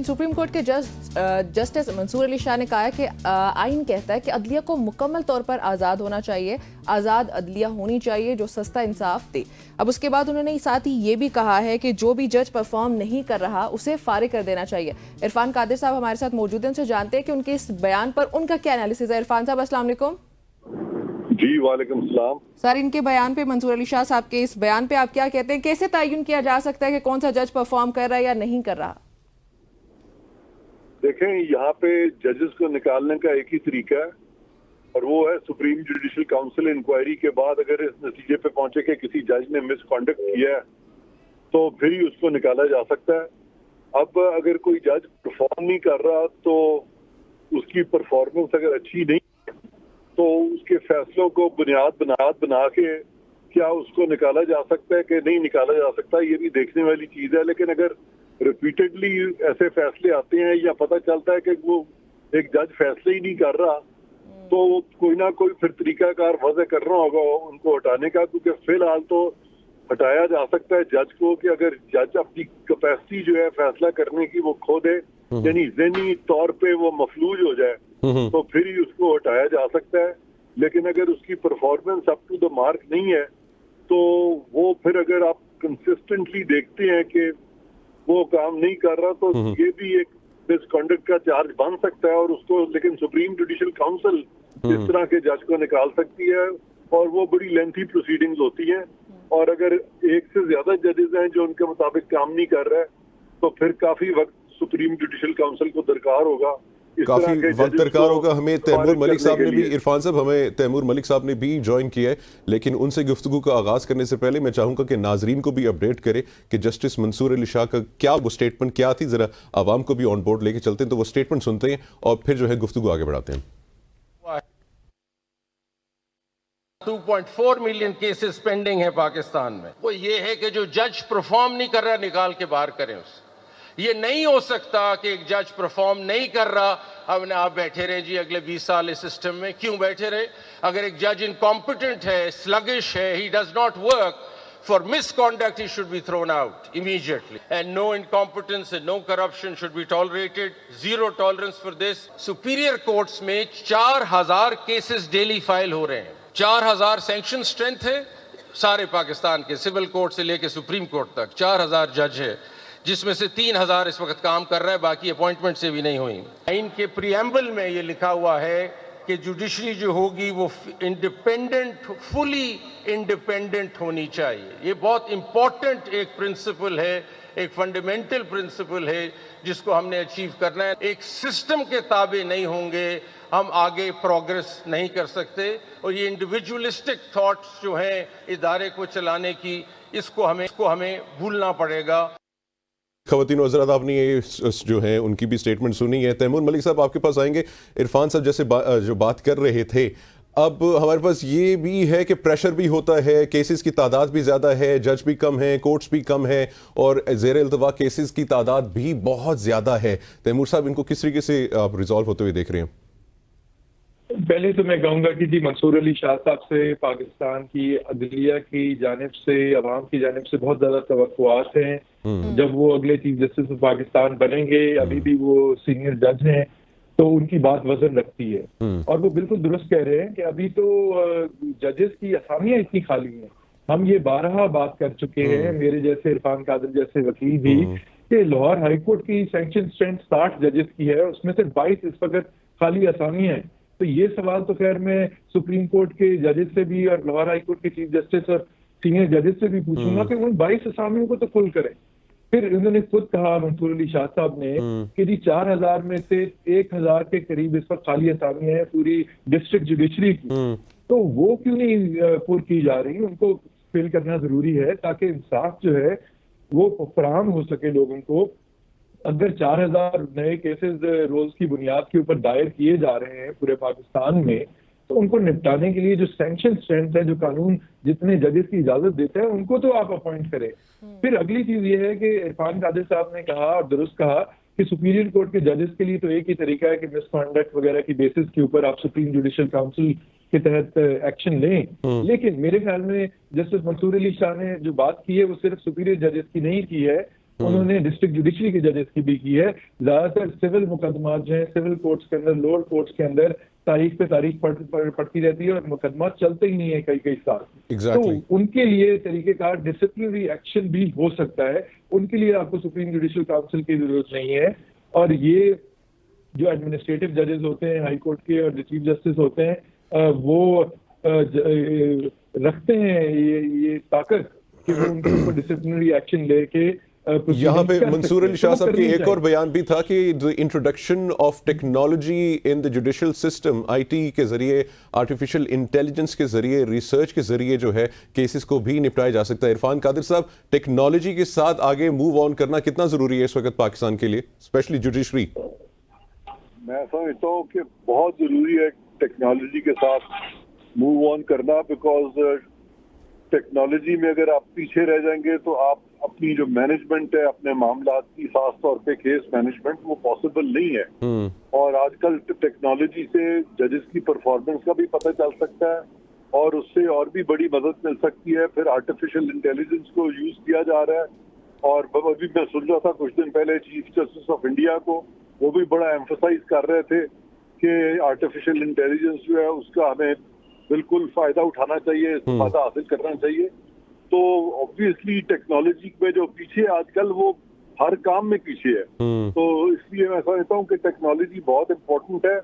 Supreme court के justice Mansoor Ali Shah ने कहा है कि आइन कहता है कि अदलिया को मुकम्मल तौर पर आज़ाद होना चाहिए, आज़ाद अदलिया होनी चाहिए जो सस्ता इंसाफ दे। अब उसके बाद उन्होंने साथ ही ये भी कहा है कि जो भी जज परफॉर्म नहीं कर रहा उसे फारिग कर देना चाहिए। इरफान कादिर साहब हमारे साथ मौजूद हैं, उनसे जानते हैं कि उनके इस बयान पर उनका क्या एनालिसिस है। इरफान साहब अस्सलाम वालेकुम। जी वालेकुम सलाम। सर, इनके बयान पे, मंसूर अली शाह साहब के इस बयान पे आप क्या कहते हैं? कैसे तयन किया जा सकता है कि कौन सा जज परफॉर्म कर रहा है या नहीं कर रहा? देखें, यहाँ पे जजेस को निकालने का एक ही तरीका है और वो है सुप्रीम जुडिशल काउंसिल इंक्वायरी के बाद अगर इस नतीजे पे पहुंचे कि किसी जज ने मिसकॉन्डक्ट किया है तो फिर ही उसको निकाला जा सकता है। अब अगर कोई जज परफॉर्म नहीं कर रहा तो उसकी परफॉर्मेंस अगर अच्छी नहीं तो उसके फैसलों को बुनियाद बना के क्या उसको निकाला जा सकता है कि नहीं निकाला जा सकता, ये भी देखने वाली चीज है। लेकिन अगर रिपीटेडली ऐसे फैसले आते हैं या पता चलता है कि वो एक जज फैसले ही नहीं कर रहा तो कोई ना कोई फिर तरीकाकार वजह करना होगा उनको हटाने का, क्योंकि फिलहाल तो हटाया जा सकता है जज को कि अगर जज अपनी कैपेसिटी जो है फैसला करने की वो खो दे, यानी ज़हनी तौर पे वो मफलूज हो जाए तो फिर ही उसको हटाया जा सकता है। लेकिन अगर उसकी performance up to the mark नहीं है तो वो फिर अगर आप कंसिस्टेंटली देखते हैं कि वो काम नहीं कर रहा तो ये भी एक मिसकॉन्डक्ट का चार्ज बन सकता है और उसको लेकिन सुप्रीम जुडिशल काउंसिल इस तरह के जज को निकाल सकती है और वो बड़ी लेंथी प्रोसीडिंग्स होती हैं। और अगर एक से ज्यादा जजेस हैं जो उनके मुताबिक काम नहीं कर रहे तो फिर काफी वक्त सुप्रीम जुडिशल काउंसिल को दरकार होगा, काफी वक्त दरकार होगा। हमें तैमूर मलिक साहब ने भी, इरफान साहब, हमें तैमूर मलिक साहब ने भी ज्वाइन किया है, लेकिन उनसे गुफ्तगू का आगाज करने से पहले मैं चाहूंगा कि नाजरीन को भी अपडेट करे कि जस्टिस मंसूर अली शाह का क्या वो स्टेटमेंट क्या थी। जरा आवाम को भी ऑन बोर्ड लेके चलते हैं, तो वो स्टेटमेंट सुनते हैं और फिर जो है गुफ्तगू आगे बढ़ाते हैं। 2.4 मिलियन केसेस पेंडिंग है पाकिस्तान में। वो ये है कि जो जज परफॉर्म नहीं कर रहा निकाल के बाहर करें उसे। ये नहीं हो सकता कि एक जज परफॉर्म नहीं कर रहा अब आप बैठे रहे जी अगले 20 साल इस सिस्टम में। क्यों बैठे रहे? अगर एक जज इनकॉम्पिटेंट है, स्लगिश है, he does not work, for misconduct he should be thrown out immediately, and no incompetence and no corruption should be tolerated. Zero tolerance for this. Superior courts में 4000 केसेस डेली फाइल हो रहे हैं। 4000 sanction strength है सारे पाकिस्तान के, civil court से लेके supreme court तक 4000 जज है, जिसमें से 3000 इस वक्त काम कर रहा है, बाकी अपॉइंटमेंट से भी नहीं हुई। इनके प्रीएम्बल में ये लिखा हुआ है कि जुडिशरी जो होगी वो इंडिपेंडेंट, फुली इंडिपेंडेंट होनी चाहिए। ये बहुत इंपॉर्टेंट एक प्रिंसिपल है, एक फंडामेंटल प्रिंसिपल है जिसको हमने अचीव करना है। एक सिस्टम के ताबे नहीं होंगे हम आगे प्रोग्रेस नहीं कर सकते। और ये इंडिविजुअलिस्टिक थॉट्स जो हैं इदारे को चलाने की, इसको हमें भूलना पड़ेगा। ख़वातीन और हज़रात, आपने ये जो है उनकी भी स्टेटमेंट सुनी है। तैमूर मलिक साहब आपके पास आएंगे। इरफान साहब जैसे जो बात कर रहे थे, अब हमारे पास ये भी है कि प्रेशर भी होता है, केसेस की तादाद भी ज़्यादा है, जज भी कम है, कोर्ट्स भी कम है और ज़ेर इल्तवा केसेस की तादाद भी बहुत ज़्यादा है। तैमूर साहब, इनको किस तरीके से आप रिजॉल्व होते हुए देख रहे हैं? पहले तो मैं कहूँगा कि जी मंसूर अली शाह साहब से पाकिस्तान की अदलिया की जानिब से, अवाम की जानिब से बहुत ज़्यादा तवक्कुआत हैं। जब वो अगले चीफ जस्टिस ऑफ पाकिस्तान बनेंगे, अभी भी वो सीनियर जज हैं, तो उनकी बात वजन रखती है। और वो बिल्कुल दुरुस्त कह रहे हैं कि अभी तो जजेस की असामियाँ इतनी खाली हैं। हम ये 12 बात कर चुके हैं, मेरे जैसे इरफान कादिर जैसे वकील भी, कि लाहौर हाई कोर्ट की सैंक्शन स्ट्रेंथ 60 जजेस की है, उसमें से 22 इस वक्त खाली असामियाँ हैं। तो ये सवाल तो खैर मैं सुप्रीम कोर्ट के जजेस से भी और लाहौर हाई कोर्ट के चीफ जस्टिस और सीनियर जजेस से भी पूछूंगा कि उन 22 असामियों को तो फुल करें। फिर उन्होंने खुद कहा, मंसूर अली शाह साहब ने, कि जी 4000 में से 1000 के करीब इस वक्त खाली असामियां हैं पूरी डिस्ट्रिक्ट जुडिशरी की, तो वो क्यों नहीं पुर की जा रही? उनको फिल करना जरूरी है ताकि इंसाफ जो है वो फराहम हो सके लोगों को। अगर 4000 नए केसेस रोज की बुनियाद के ऊपर दायर किए जा रहे हैं पूरे पाकिस्तान में, तो उनको निपटाने के लिए जो सैंक्शन स्ट्रेंथ है, जो कानून जितने जजेस की इजाजत देता है, उनको तो आप अपॉइंट करें। फिर अगली चीज ये है कि इरफान कादिर साहब ने कहा और दुरुस्त कहा कि सुपीरियर कोर्ट के जजेस के लिए तो एक ही तरीका है कि मिसकॉन्डक्ट वगैरह की बेसिस के ऊपर आप सुप्रीम जुडिशल काउंसिल के तहत एक्शन लें। लेकिन मेरे ख्याल में जस्टिस मंसूर अली शाह ने जो बात की है वो सिर्फ सुपीरियर जजेस की नहीं की है, उन्होंने डिस्ट्रिक्ट जुडिशरी के जजेस की भी की है। ज्यादातर सिविल मुकदमा जो है सिविल कोर्ट्स के अंदर, लोअर कोर्ट्स के अंदर तारीख पे तारीख पड़ती रहती है और मुकदमा चलते ही नहीं है कई साल। Exactly. तो उनके लिए तरीकेकार डिसिप्लिनरी एक्शन भी हो सकता है, उनके लिए आपको सुप्रीम जुडिशियल काउंसिल की जरूरत नहीं है। और ये जो एडमिनिस्ट्रेटिव जजेस होते हैं हाई कोर्ट के और जो चीफ जस्टिस होते हैं वो रखते हैं ये ताकत कि वो उनके ऊपर डिसिप्लिनरी एक्शन लेके यहाँ पे मंसूर अली शाह साहब की एक और बयान भी था कि the introduction of technology in the judicial system, IT के जरिए, आर्टिफिशियल इंटेलिजेंस के जरिए, रिसर्च के जरिए जो है केसेस को भी निपटाया जा सकता है। इरफान कादिर साहब, टेक्नोलॉजी के साथ आगे मूव ऑन करना कितना जरूरी है इस वक्त पाकिस्तान के लिए, स्पेशली जुडिशरी? मैं समझता हूँ कि बहुत जरूरी है टेक्नोलॉजी के साथ मूव ऑन करना, बिकॉज टेक्नोलॉजी में अगर आप पीछे रह जाएंगे तो आप अपनी जो मैनेजमेंट है अपने मामलात की, खास तौर पे केस मैनेजमेंट, वो पॉसिबल नहीं है। और आजकल टेक्नोलॉजी से जजेस की परफॉर्मेंस का भी पता चल सकता है और उससे और भी बड़ी मदद मिल सकती है। फिर आर्टिफिशियल इंटेलिजेंस को यूज किया जा रहा है और अभी मैं सुन रहा था कुछ दिन पहले चीफ जस्टिस ऑफ इंडिया को, वो भी बड़ा एम्फसाइज कर रहे थे कि आर्टिफिशियल इंटेलिजेंस जो है उसका हमें बिल्कुल फायदा उठाना चाहिए, फायदा हासिल करना चाहिए। तो ऑब्वियसली टेक्नोलॉजी में जो पीछे आजकल वो हर काम में पीछे है, तो इसलिए मैं समझता हूँ कि टेक्नोलॉजी बहुत इम्पोर्टेंट है।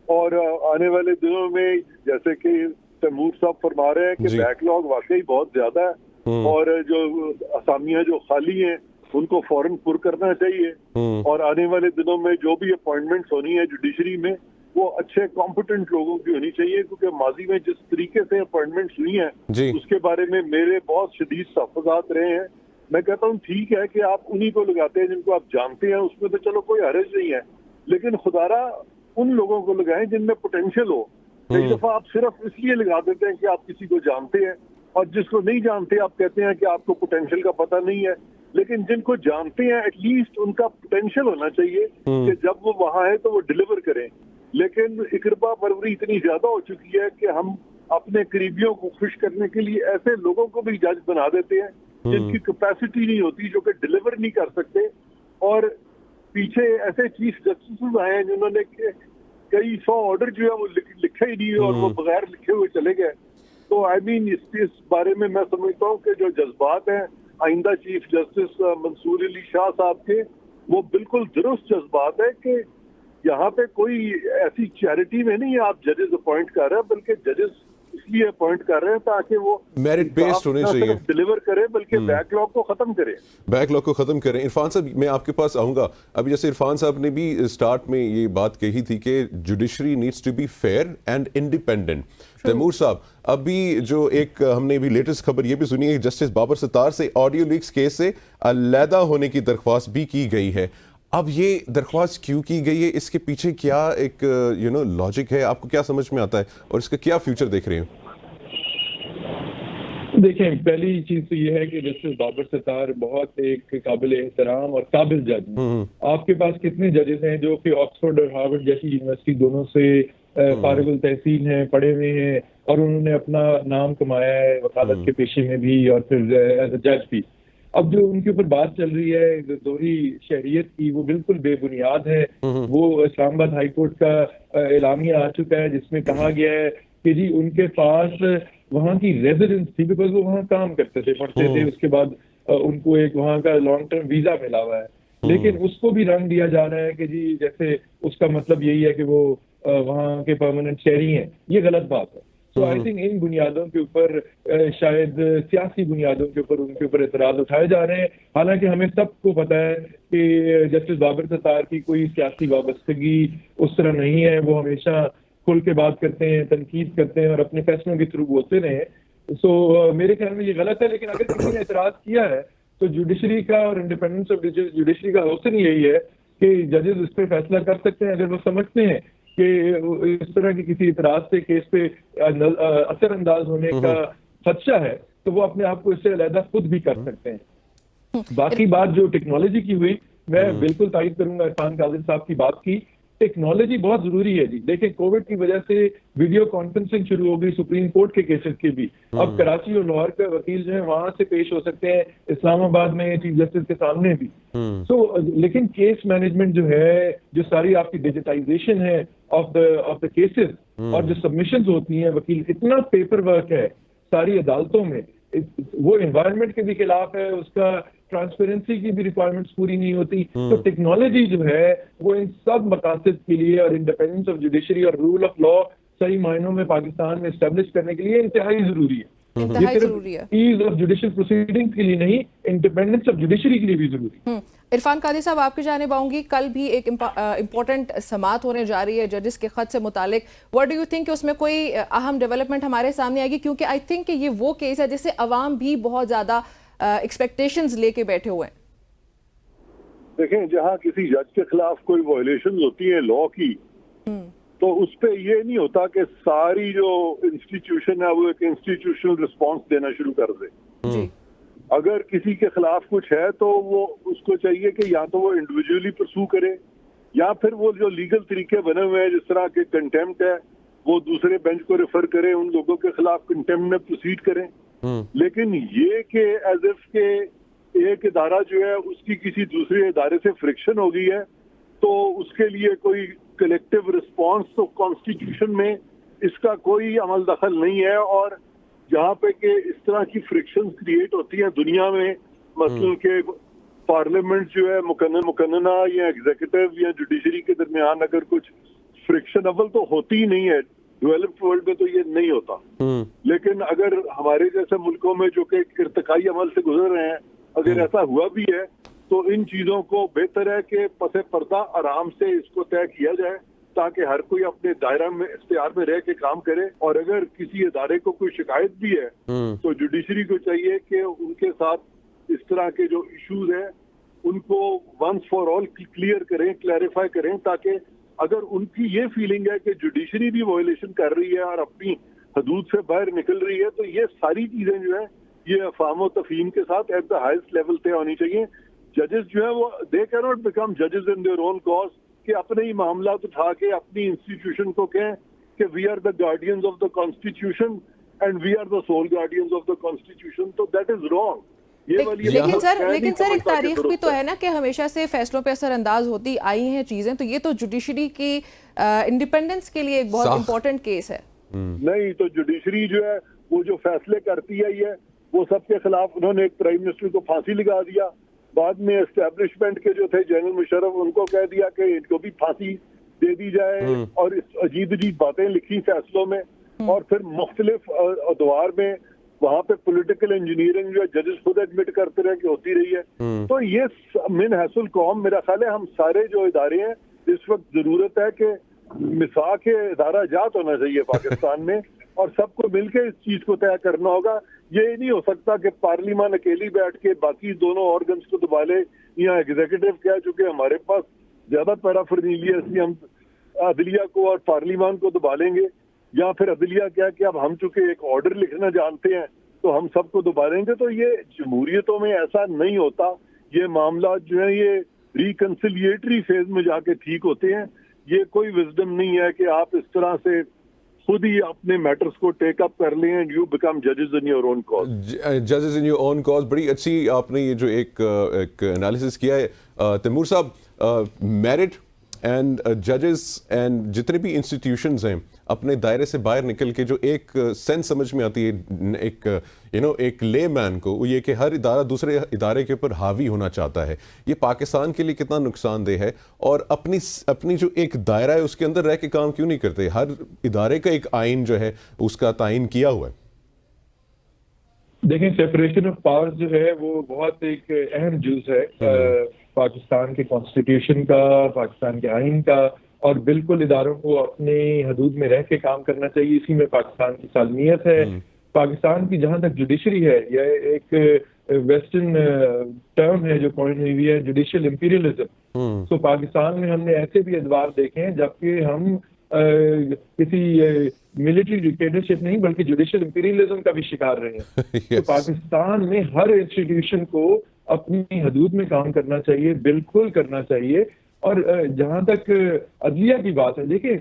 और आने वाले दिनों में जैसे कि तैमूर साहब फरमा रहे हैं कि बैकलॉग वाकई बहुत ज्यादा है और जो असामियां जो खाली हैं उनको फौरन पुर करना चाहिए। और आने वाले दिनों में जो भी अपॉइंटमेंट्स होनी है जुडिशरी में वो अच्छे कॉम्पिटेंट लोगों की होनी चाहिए, क्योंकि माजी में जिस तरीके से अपॉइंटमेंट्स हुई हैं उसके बारे में मेरे बहुत शदीद तहफ़्फ़ुज़ात रहे हैं। मैं कहता हूँ ठीक है कि आप उन्हीं को लगाते हैं जिनको आप जानते हैं, उसमें तो चलो कोई हर्ज नहीं है, लेकिन खुदारा उन लोगों को लगाएं जिनमें पोटेंशियल हो। कई दफा आप सिर्फ इसलिए लगा देते हैं कि आप किसी को जानते हैं और जिसको नहीं जानते आप कहते हैं कि आपको पोटेंशियल का पता नहीं है, लेकिन जिनको जानते हैं एटलीस्ट उनका पोटेंशियल होना चाहिए कि जब वो वहाँ है तो वो डिलीवर करें। लेकिन इकरबा परवरी इतनी ज्यादा हो चुकी है कि हम अपने करीबियों को खुश करने के लिए ऐसे लोगों को भी जज बना देते हैं जिनकी कैपेसिटी नहीं होती, जो कि डिलीवर नहीं कर सकते। और पीछे ऐसे चीफ जस्टिस आए हैं जिन्होंने कई 100 ऑर्डर जो है वो लिखे ही नहीं और वो बगैर लिखे हुए चले गए। तो आई मीन इस बारे में मैं समझता हूँ कि जो जज्बात हैं आइंदा चीफ जस्टिस मंसूर अली शाह साहब के, वो बिल्कुल दुरुस्त जज्बात है कि यहाँ पे कोई ऐसी चैरिटी में नहीं आप जजेस अपॉइंट कर रहे हैं, बल्कि जजेस इसलिए अपॉइंट कर रहे हैं ताकि वो मेरिट बेस्ड होने चाहिए, डिलीवर करें बल्कि बैकलॉग को खत्म करें। इरफान साहब, मैं आपके पास आऊंगा। अभी जैसे इरफान साहब ने भी स्टार्ट में ये बात कही थी कि judiciary needs to be fair and independent. Taimur साहब, अभी जो एक हमने भी लेटेस्ट खबर ये भी सुनी है, जस्टिस बाबर सत्तार से ऑडियो लीक्स केस से अलहदा होने की दरख्वास्त भी की गई है। अब ये दरख्वास्त क्यों की गई है, इसके पीछे क्या एक लॉजिक है, आपको क्या समझ में आता है और इसका क्या फ्यूचर देख रहे हैं? देखें, पहली चीज तो ये है कि जस्टिस बाबर सत्तार बहुत एक काबिल एहतराम और काबिल जज हैं। आपके पास कितने जजेस हैं जो कि ऑक्सफोर्ड और हार्वर्ड जैसी यूनिवर्सिटी दोनों से फारिगुल तहसील हैं, पढ़े हुए हैं और उन्होंने अपना नाम कमाया है वकालत के पेशे में भी और फिर एज अ जज भी। अब जो उनके ऊपर बात चल रही है दोहरी शहरियत की, वो बिल्कुल बेबुनियाद है। वो इस्लामाबाद हाई कोर्ट का एलामिया आ चुका है जिसमें कहा गया है कि जी उनके पास वहाँ की रेजिडेंस थी, बिकॉज वो वहाँ काम करते थे, पढ़ते थे, उसके बाद उनको एक वहाँ का लॉन्ग टर्म वीजा मिला हुआ है, लेकिन उसको भी रंग दिया जा रहा है कि जी जैसे उसका मतलब यही है कि वो वहाँ के परमानेंट शहरी हैं। ये गलत बात है। तो आई थिंक इन बुनियादों के ऊपर शायद सियासी बुनियादों के ऊपर उनके ऊपर एतराज उठाए जा रहे हैं। हालांकि हमें सबको पता है कि जस्टिस बाबर सत्तार की कोई सियासी वाबस्तगी उस तरह नहीं है। वो हमेशा खुल के बात करते हैं, तनकीद करते हैं और अपने फैसलों के थ्रू बोलते रहे। सो मेरे ख्याल में ये गलत है। लेकिन अगर किसी ने एतराज किया है तो जुडिशरी का और इंडिपेंडेंस ऑफ जुडिशरी का हुस्न यही है कि जजेस इस पर फैसला कर सकते हैं। अगर वो समझते हैं कि इस तरह के किसी इतराज से केस पे असर अंदाज होने का खदशा है तो वो अपने आप को इससे अलहदा खुद भी कर सकते हैं। बाकी बात जो टेक्नोलॉजी की हुई, मैं बिल्कुल तारीफ करूंगा इरफान कादिर साहब की बात की टेक्नोलॉजी बहुत जरूरी है जी। देखें कोविड की वजह से वीडियो कॉन्फ्रेंसिंग शुरू हो गई सुप्रीम कोर्ट के केसेस की भी। अब कराची और लाहौर के वकील जो है वहां से पेश हो सकते हैं इस्लामाबाद में चीफ जस्टिस के सामने भी। लेकिन केस मैनेजमेंट जो है, जो सारी आपकी डिजिटाइजेशन है ऑफ द केसेस और जो सबमिशंस होती हैं, वकील इतना पेपर वर्क है सारी अदालतों में, वो एनवायरनमेंट के भी खिलाफ है, उसका ट्रांसपेरेंसी की भी रिक्वायरमेंट्स पूरी नहीं होती। तो टेक्नोलॉजी जो है वो इन सब मकासद के लिए और इंडिपेंडेंस ऑफ जुडिशरी और रूल ऑफ लॉ सही मायनों में पाकिस्तान में एस्टेब्लिश करने के लिए इंतहाई जरूरी है। इंतहाई जरूरी है। ईज ऑफ जुडिशियल प्रोसीडिंग के लिए नहीं, इंडिपेंडेंस ऑफ जुडिशरी के लिए भी जरूरी है। इरफान कादी साहब, आपकी जानिब आऊंगी। कल भी एक इम्पोर्टेंट समाअत होने जा रही है जजेस के खत से मुतालिक। व्हाट डू यू थिंक कि उसमें कोई अहम डेवलपमेंट हमारे सामने आएगी? क्योंकि आई थिंक कि ये वो केस है जिससे अवाम भी बहुत ज्यादा एक्सपेक्टेशंस लेके बैठे हुए हैं। देखें, जहां किसी जज के खिलाफ कोई वायलेशन होती है लॉ की, तो उस पे ये नहीं होता कि सारी जो इंस्टीट्यूशन है वो एक इंस्टीट्यूशनल रिस्पांस देना शुरू कर दे। जी। अगर किसी के खिलाफ कुछ है तो वो उसको चाहिए कि या तो वो इंडिविजुअली परसू करे, या फिर वो जो लीगल तरीके बने हुए हैं जिस तरह के कंटेम्प्ट है वो दूसरे बेंच को रेफर करे, उन लोगों के खिलाफ कंटेम्प्ट में प्रोसीड करें। लेकिन ये कि एज इफ के एक इदारा जो है उसकी किसी दूसरे इदारे से फ्रिक्शन हो गई है तो उसके लिए कोई कलेक्टिव रिस्पांस, तो कॉन्स्टिट्यूशन में इसका कोई अमल दखल नहीं है। और जहाँ पे कि इस तरह की फ्रिक्शंस क्रिएट होती हैं दुनिया में, मसलन के पार्लियामेंट जो है मुकन्ना या एग्जीक्यूटिव या जुडिशरी के दरमियान अगर कुछ फ्रिक्शन अव्वल तो होती ही नहीं है, डेवलप्ड वर्ल्ड में तो ये नहीं होता। लेकिन अगर हमारे जैसे मुल्कों में जो कि इर्तिकाई अमल से गुजर रहे हैं, अगर ऐसा हुआ भी है तो इन चीजों को बेहतर है कि पसे पर्दा आराम से इसको तय किया जाए ताकि हर कोई अपने दायरा में इख्तियार में रह के काम करे। और अगर किसी इदारे को कोई शिकायत भी है तो जुडिशरी को चाहिए कि उनके साथ इस तरह के जो इश्यूज हैं उनको वंस फॉर ऑल क्लियर करें, क्लैरिफाई करें, ताकि अगर उनकी ये फीलिंग है कि जुडिशरी भी वायलेशन कर रही है और अपनी हदूद से बाहर निकल रही है, तो ये सारी चीजें जो है ये अफाम व तफहीम के साथ एट द हाईएस्ट लेवल तय होनी चाहिए। जजेस जो है वो दे कैन नॉट बिकम जजेस इन देयर ओन कॉज, कि अपने ही मामला उठा के अपनी इंस्टीट्यूशन को कहें कि we are the guardians of the constitution and we are the sole guardians of the constitution, तो दैट इज रॉन्ग। लेकिन सर एक तारीख भी तो है ना कि हमेशा से फैसलों पे असरअंदाज होती आई हैं चीजें, तो ये तो जुडिशरी की इंडिपेंडेंस के लिए एक बहुत इंपॉर्टेंट केस है। नहीं, तो जुडिशरी जो है वो जो फैसले करती है ये वो सबके खिलाफ, उन्होंने एक प्राइम मिनिस्टर को फांसी लगा दिया, बाद में एस्टेब्लिशमेंट के जो थे जनरल मुशर्रफ उनको कह दिया कि इनको भी फांसी दे दी जाए, और इस अजीब अजीब बातें लिखी फैसलों में। और फिर मुख्तलिफ अदवार में वहाँ पे पॉलिटिकल इंजीनियरिंग जो है जजेस खुद एडमिट करते रहे कि होती रही है। तो ये मिन हैसुल कौम, मेरा ख्याल है हम सारे जो इदारे हैं इस वक्त जरूरत है कि मिसाक के इदारा जात होना चाहिए पाकिस्तान में, और सबको मिलकर इस चीज को तय करना होगा। ये नहीं हो सकता कि पार्लियामान अकेली बैठ के बाकी दोनों ऑर्गन्स को दबा ले, या एग्जीक्यूटिव कह चुके हमारे पास ज्यादा पैराफर्नीलिया इसलिए हम अदलिया को और पार्लियामान को दबा लेंगे, या फिर अदलिया क्या कि अब हम चूंकि एक ऑर्डर लिखना जानते हैं तो हम सबको दबा लेंगे। तो ये जमहूरियतों में ऐसा नहीं होता। ये मामला जो है ये रिकंसिलिएटरी फेज में जाके ठीक होते हैं। ये कोई विजडम नहीं है कि आप इस तरह से खुद ही अपने मैटर्स को टेक अप कर लें एंड यू बिकम जजेस इन योर ओन कॉज। जजेस इन योर ओन कॉज, बड़ी अच्छी आपने ये जो एक एनालिसिस किया है तैमूर साहब। मेरिट एंड जजेस एंड जितने भी इंस्टीट्यूशंस हैं अपने दायरे से बाहर निकल के जो एक सेंस समझ में आती है एक ले मैन को, वो ये कि हर इदारा दूसरे इदारे के ऊपर हावी होना चाहता है। ये पाकिस्तान के लिए कितना नुकसानदेह है, और अपनी जो एक दायरा है उसके अंदर रह के काम क्यों नहीं करते? हर इदारे का एक आइन जो है उसका तायन किया हुआ है। देखें, सेपरेशन ऑफ पावर्स जो है वो बहुत एक अहम जूस है पाकिस्तान के कॉन्स्टिट्यूशन का, पाकिस्तान के आइन का, और बिल्कुल इदारों को अपने हदूद में रह के काम करना चाहिए। इसी में पाकिस्तान की सालमियत है। पाकिस्तान की जहां तक जुडिशरी है, यह एक वेस्टर्न टर्म है जो कॉइन हुई है, जुडिशियल इंपीरियलिज्म। तो पाकिस्तान में हमने ऐसे भी अदवार देखे हैं जबकि हम किसी मिलिट्री डिक्टेटरशिप नहीं बल्कि जुडिशियल इंपीरियलिज्म का भी शिकार रहे हैं। तो पाकिस्तान में हर इंस्टीट्यूशन को अपनी हदूद में काम करना चाहिए, बिल्कुल करना चाहिए। اور جہاں تک عدلیہ کی بات ہے، دیکھیں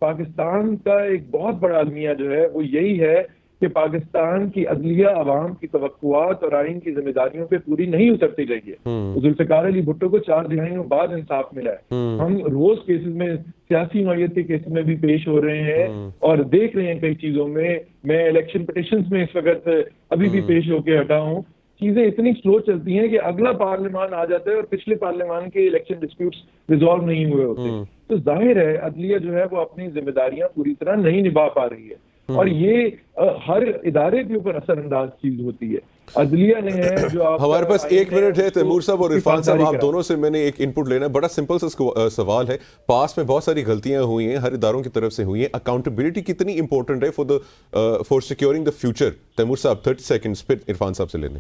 پاکستان کا ایک بہت بڑا المیہ جو ہے وہ یہی ہے کہ پاکستان کی عدلیہ عوام کی توقعات اور آئین کی ذمہ داریوں پہ پوری نہیں اترتی رہی ہے. ذوالفقار علی بھٹو کو 4 دہائیوں بعد انصاف ملا ہے. ہم روز کیسز میں سیاسی نوعیت کے کیسز میں بھی پیش ہو رہے ہیں اور دیکھ رہے ہیں کئی چیزوں میں الیکشن پٹیشنز میں اس وقت ابھی بھی پیش ہو کے ہٹا ہوں. چیزیں اتنی سلو چلتی ہیں کہ اگلا پارلیمان آ جاتا ہے اور پچھلے پارلیمان کے الیکشن ڈسپیوٹس ریزالو نہیں ہوئے ہوتے. تو ظاہر ہے عدلیہ جو ہے وہ اپنی ذمہ داریاں پوری طرح نہیں نبھا پا رہی ہے اور یہ ہر ادارے کے اوپر اثر انداز چیز ہوتی ہے. عدلیہ نے ہے جو ہمارے پاس 1 منٹ ہے تیمور صاحب اور عرفان صاحب، آپ دونوں سے میں نے ایک ان پٹ لینا ہے. بڑا سمپل سا سوال ہے. پاس میں بہت ساری غلطیاں ہوئی ہیں، ہر اداروں کی طرف سے ہوئی ہیں. اکاؤنٹیبلٹی کتنی امپورٹنٹ ہے فار سیکیورنگ دا فیوچر؟ تیمور صاحب 30 سیکنڈز، پھر عرفان صاحب سے لے لیں.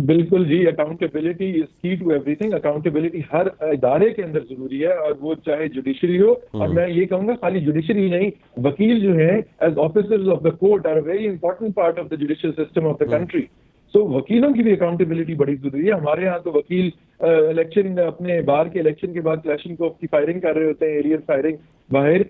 بالکل جی، اکاؤنٹیبلٹی از کی ٹو ایوری تھنگ. اکاؤنٹیبلٹی ہر ادارے کے اندر ضروری ہے اور وہ چاہے جوڈیشری ہو، اور میں یہ کہوں گا خالی جوڈیشری ہی نہیں، وکیل جو ہیں as officers of the court are very important part of the judicial system of the country. So وکیلوں کی بھی اکاؤنٹیبلٹی بڑی ضروری ہے. ہمارے ہاں تو وکیل الیکشن اپنے بار کے الیکشن کے بعد کلاشنکوف کی فائرنگ کر رہے ہوتے ہیں، ایریئر فائرنگ باہر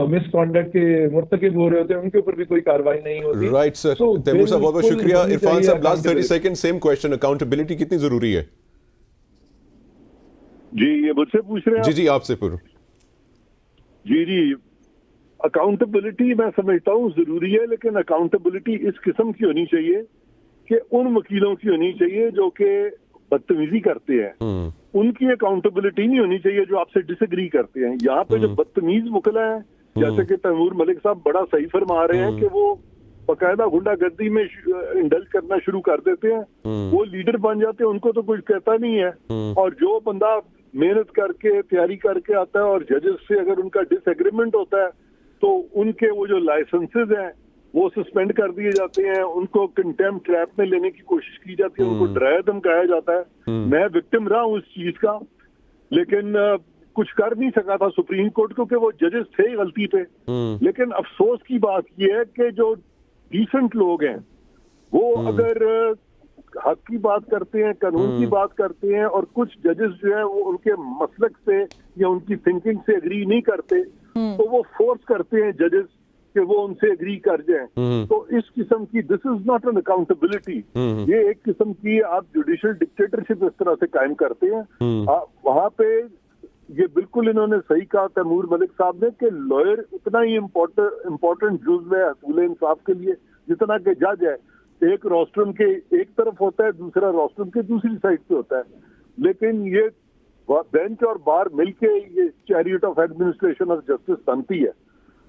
مس کانڈکٹ کے مرتکب ہو رہے ہوتے ہیں، ان کے اوپر بھی کوئی کارروائی نہیں ہوتی. رائٹ سر، تیمور صاحب بہت بہت شکریہ. عرفان صاحب last 30 second, same question, accountability کتنی ضروری ہے؟ جی یہ مجھ سے پوچھ رہے ہیں؟ جی آپ سے پورا. جی اکاؤنٹیبلٹی میں سمجھتا ہوں ضروری ہے، لیکن اکاؤنٹیبلٹی اس قسم کی ہونی چاہیے کہ ان وکیلوں کی ہونی چاہیے جو کہ بدتمیزی کرتے ہیں. ان کی اکاؤنٹیبلٹی نہیں ہونی چاہیے جو آپ سے ڈس ایگری کرتے ہیں. یہاں پہ جو بدتمیز وکلا ہیں، جیسے کہ تیمور ملک صاحب بڑا صحیح فرما رہے ہیں کہ وہ باقاعدہ غنڈہ گردی میں انڈلج کرنا شروع کر دیتے ہیں، وہ لیڈر بن جاتے ہیں، ان کو تو کچھ کہتا نہیں ہے. اور جو بندہ محنت کر کے تیاری کر کے آتا ہے اور ججز سے اگر ان کا ڈس ایگریمنٹ ہوتا ہے تو ان کے وہ جو لائسنسز ہیں وہ سسپینڈ کر دیے جاتے ہیں، ان کو کنٹیمپٹ ٹریپ میں لینے کی کوشش کی جاتی ہے، ان کو ڈرایا دھمکایا جاتا ہے. میں وکٹم رہا ہوں اس چیز کا، لیکن کچھ کر نہیں سکا تھا سپریم کورٹ، کیونکہ وہ ججز تھے غلطی پہ. لیکن افسوس کی بات یہ ہے کہ جو ڈیسنٹ لوگ ہیں وہ اگر حق کی بات کرتے ہیں، قانون کی بات کرتے ہیں، اور کچھ ججز جو ہیں وہ ان کے مسلک سے یا ان کی تھنکنگ سے اگری نہیں کرتے تو وہ فورس کرتے ہیں ججز کہ وہ ان سے اگری کر جائیں. تو اس قسم کی دس از ناٹ این اکاؤنٹیبلٹی. یہ ایک قسم کی آپ جوڈیشل ڈکٹیٹرشپ اس طرح سے قائم کرتے ہیں. وہاں پہ یہ بالکل انہوں نے صحیح کہا تیمور ملک صاحب نے کہ لائر اتنا ہی امپورٹنٹ جزو ہے حصول انصاف کے لیے جتنا کہ جج ہے. ایک روسٹرم کے ایک طرف ہوتا ہے، دوسرا روسٹرم کے دوسری سائڈ پہ ہوتا ہے. لیکن یہ بینچ اور بار مل کے یہ چیریٹ آف ایڈمنسٹریشن آف جسٹس بنتی ہے،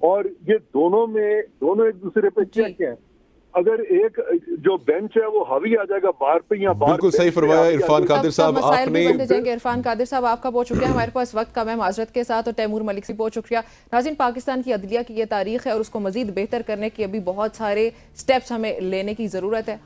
اور یہ دونوں ایک دوسرے پہ چیک ہیں. اگر ایک جو بینچ ہے وہ حاوی آ جائے گا بار پہ یا بار، بالکل صحیح فرمایا عرفان قادر صاحب آپ نے. عرفان قادر صاحب آپ کا بہت شکریہ. ہمارے پاس وقت کم ہے معذرت کے ساتھ، اور تیمور ملک سے بہت شکریہ. ناظرین، پاکستان کی عدلیہ کی یہ تاریخ ہے اور اس کو مزید بہتر کرنے کی ابھی بہت سارے سٹیپس ہمیں لینے کی ضرورت ہے.